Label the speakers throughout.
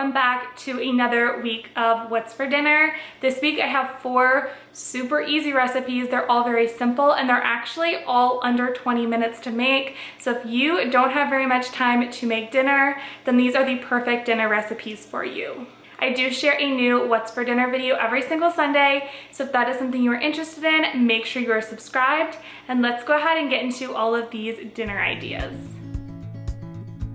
Speaker 1: welcome back to another week of What's for Dinner. This week I have 4 super easy recipes. They're all very simple and they're actually all under 20 minutes to make. So if you don't have very much time to make dinner, then these are the perfect dinner recipes for you. I do share a new What's for Dinner video every single Sunday, so if that is something you are interested in, make sure you are subscribed, and let's go ahead and get into all of these dinner ideas.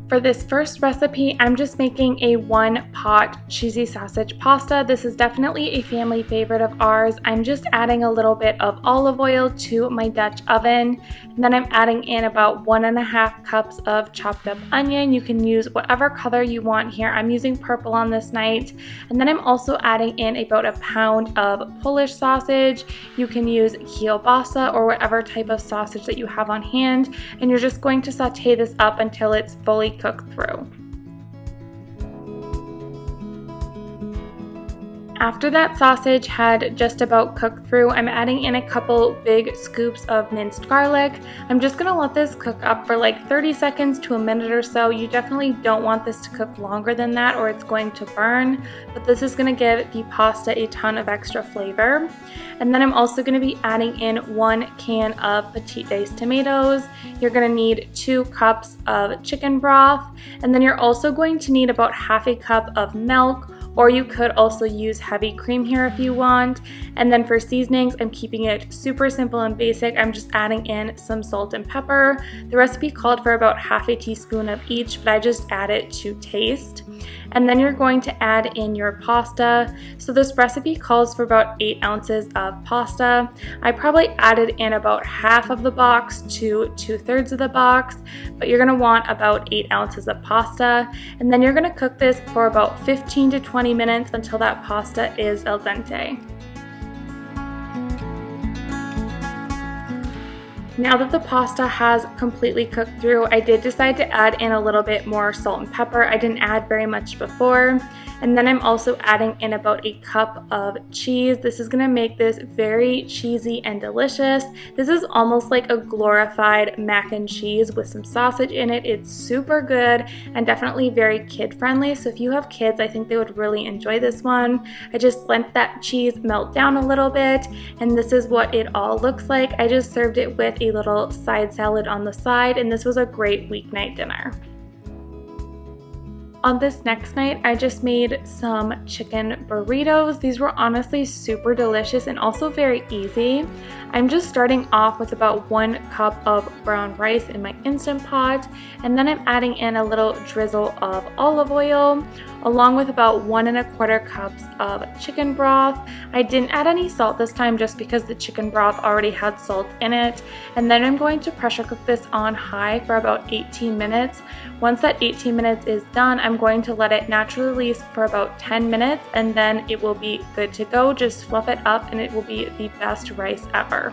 Speaker 1: For this first recipe, I'm just making a 1-pot cheesy sausage pasta. This is definitely a family favorite of ours. I'm just adding a little bit of olive oil to my Dutch oven, and then I'm adding in about 1.5 cups of chopped up onion. You can use whatever color you want here. I'm using purple on this night. And then I'm also adding in about 1 pound of Polish sausage. You can use kielbasa or whatever type of sausage that you have on hand, and you're just going to saute this up until it's fully cooked through. After that sausage had just about cooked through, I'm adding in a couple big scoops of minced garlic. I'm just going to let this cook up for like 30 seconds to a minute or so. You definitely don't want this to cook longer than that or it's going to burn, but this is going to give the pasta a ton of extra flavor. And then I'm also going to be adding in 1 can of petite diced tomatoes. You're going to need 2 cups of chicken broth, and then you're also going to need about ½ a cup of milk, or you could also use heavy cream here if you want. And then for seasonings, I'm keeping it super simple and basic. I'm just adding in some salt and pepper. The recipe called for about ½ a teaspoon of each, but I just add it to taste. And then you're going to add in your pasta. So this recipe calls for about 8 ounces of pasta. I probably added in about half of the box to 2/3 of the box, but you're gonna want about 8 ounces of pasta. And then you're gonna cook this for about 15 to 20 minutes until that pasta is al dente. Now that the pasta has completely cooked through, I did decide to add in a little bit more salt and pepper. I didn't add very much before. And then I'm also adding in about 1 cup of cheese. This is gonna make this very cheesy and delicious. This is almost like a glorified mac and cheese with some sausage in it. It's super good and definitely very kid-friendly. So if you have kids, I think they would really enjoy this one. I just let that cheese melt down a little bit, and this is what it all looks like. I just served it with a little side salad on the side, and this was a great weeknight dinner. On this next night, I just made some chicken burritos. These were honestly super delicious and also very easy. I'm just starting off with about 1 cup of brown rice in my Instant Pot, and then I'm adding in a little drizzle of olive oil, along with about 1¼ cups of chicken broth. I didn't add any salt this time just because the chicken broth already had salt in it. And then I'm going to pressure cook this on high for about 18 minutes. Once that 18 minutes is done, I'm going to let it naturally release for about 10 minutes, and then it will be good to go. Just fluff it up and it will be the best rice ever.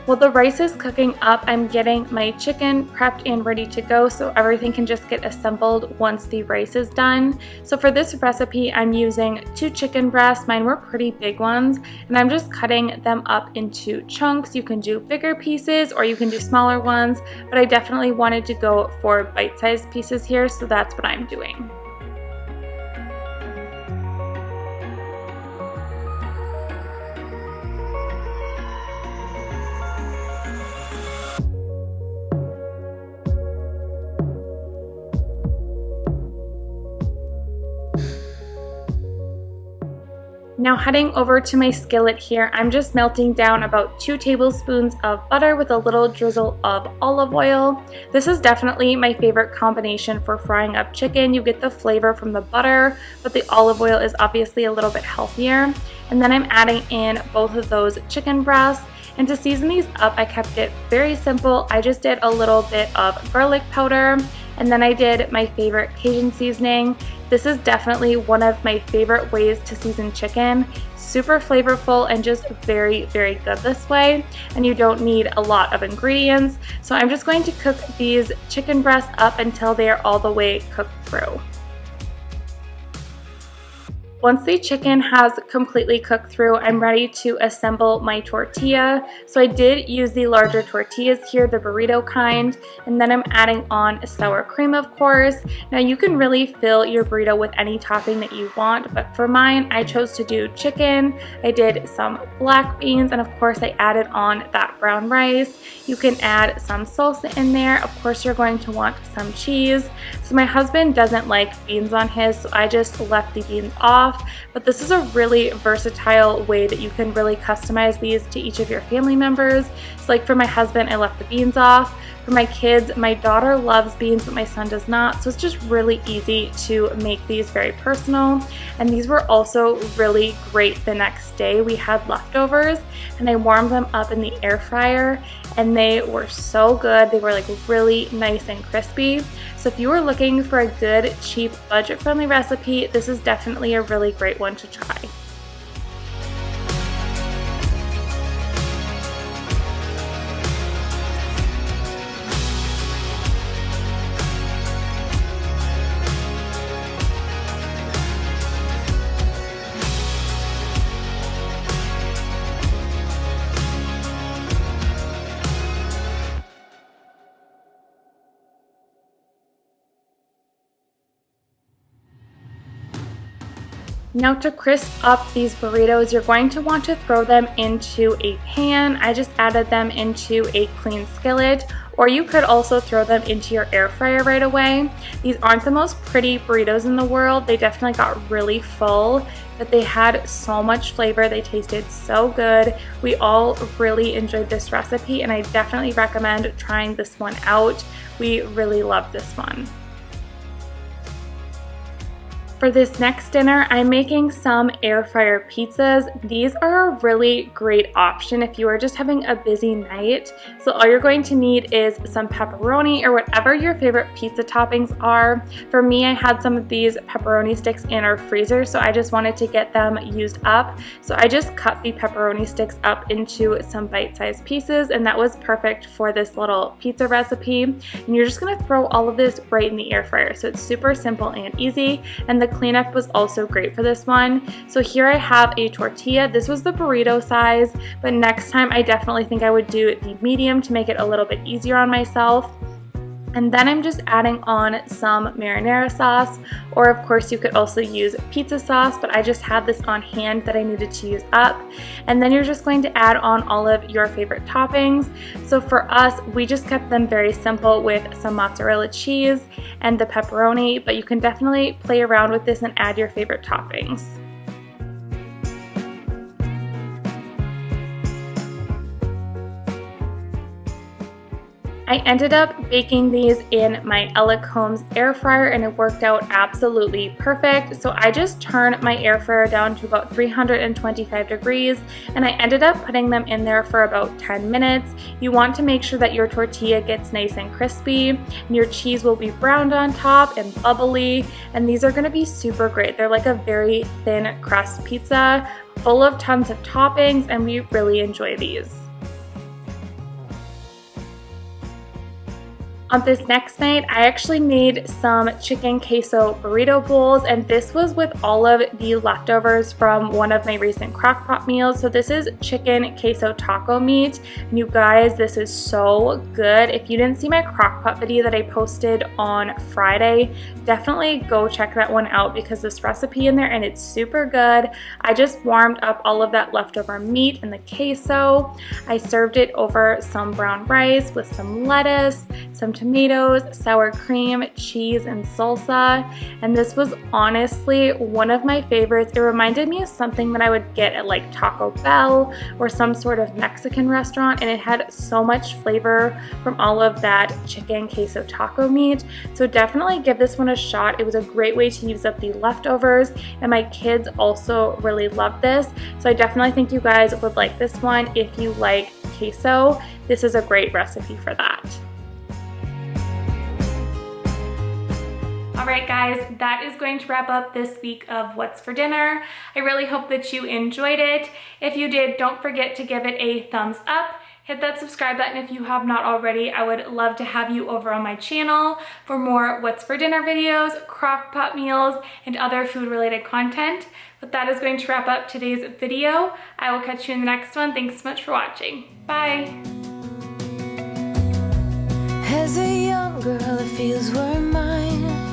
Speaker 1: While the rice is cooking up, I'm getting my chicken prepped and ready to go so everything can just get assembled once the rice is done. So for this recipe, I'm using 2 chicken breasts. Mine were pretty big ones, and I'm just cutting them up into chunks. You can do bigger pieces or you can do smaller ones, but I definitely wanted to go for bite-sized pieces here, so that's what I'm doing. Now heading over to my skillet here, I'm just melting down about 2 tablespoons of butter with a little drizzle of olive oil. This is definitely my favorite combination for frying up chicken. You get the flavor from the butter, but the olive oil is obviously a little bit healthier. And then I'm adding in both of those chicken breasts. And to season these up, I kept it very simple. I just did a little bit of garlic powder, and then I did my favorite Cajun seasoning. This is definitely one of my favorite ways to season chicken. Super flavorful and just very, very good this way. And you don't need a lot of ingredients. So I'm just going to cook these chicken breasts up until they are all the way cooked through. Once the chicken has completely cooked through, I'm ready to assemble my tortilla. So I did use the larger tortillas here, the burrito kind, and then I'm adding on sour cream, of course. Now you can really fill your burrito with any topping that you want, but for mine, I chose to do chicken. I did some black beans, and of course I added on that brown rice. You can add some salsa in there. Of course, you're going to want some cheese. So my husband doesn't like beans on his, so I just left the beans off. But this is a really versatile way that you can really customize these to each of your family members. So like for my husband, I left the beans off. For my kids, my daughter loves beans, but my son does not. So it's just really easy to make these very personal. And these were also really great the next day. We had leftovers and I warmed them up in the air fryer and they were so good. They were like really nice and crispy. So if you were looking for a good, cheap, budget-friendly recipe, this is definitely a really great one to try. Now to crisp up these burritos, you're going to want to throw them into a pan. I just added them into a clean skillet, or you could also throw them into your air fryer right away. These aren't the most pretty burritos in the world. They definitely got really full, but they had so much flavor. They tasted so good. We all really enjoyed this recipe, and I definitely recommend trying this one out. We really loved this one. For this next dinner, I'm making some air fryer pizzas. These are a really great option if you are just having a busy night. So all you're going to need is some pepperoni or whatever your favorite pizza toppings are. For me, I had some of these pepperoni sticks in our freezer, so I just wanted to get them used up. So I just cut the pepperoni sticks up into some bite-sized pieces, and that was perfect for this little pizza recipe. And you're just gonna throw all of this right in the air fryer. So it's super simple and easy, and the cleanup was also great for this one. So here I have a tortilla. This was the burrito size, but next time I definitely think I would do the medium to make it a little bit easier on myself. And then I'm just adding on some marinara sauce, or of course you could also use pizza sauce, but I just had this on hand that I needed to use up. And then you're just going to add on all of your favorite toppings. So for us, we just kept them very simple with some mozzarella cheese and the pepperoni, but you can definitely play around with this and add your favorite toppings. I ended up baking these in my Ella Combs air fryer and it worked out absolutely perfect. So I just turned my air fryer down to about 325 degrees and I ended up putting them in there for about 10 minutes. You want to make sure that your tortilla gets nice and crispy and your cheese will be browned on top and bubbly, and these are going to be super great. They're like a very thin crust pizza full of tons of toppings, and we really enjoy these. On this next night, I actually made some chicken queso burrito bowls, and this was with all of the leftovers from one of my recent crock-pot meals. So this is chicken queso taco meat, and you guys, this is so good. If you didn't see my crock-pot video that I posted on Friday, definitely go check that one out because this recipe in there and it's super good. I just warmed up all of that leftover meat and the queso. I served it over some brown rice with some lettuce, some tomatoes, sour cream, cheese, and salsa. And this was honestly one of my favorites. It reminded me of something that I would get at like Taco Bell or some sort of Mexican restaurant, and it had so much flavor from all of that chicken queso taco meat. So definitely give this one a shot. It was a great way to use up the leftovers, and my kids also really loved this. So I definitely think you guys would like this one if you like queso. This is a great recipe for that. Alright guys, that is going to wrap up this week of What's for Dinner. I really hope that you enjoyed it. If you did, don't forget to give it a thumbs up. Hit that subscribe button if you have not already. I would love to have you over on my channel for more What's for Dinner videos, crock pot meals, and other food related content. But that is going to wrap up today's video. I will catch you in the next one. Thanks so much for watching. Bye.
Speaker 2: As a young girl, the fields were mine.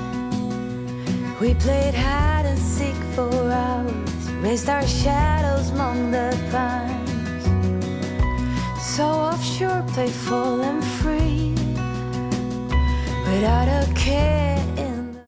Speaker 2: We played hide and seek for hours, raised our shadows among the pines. So offshore, playful and free, without a care.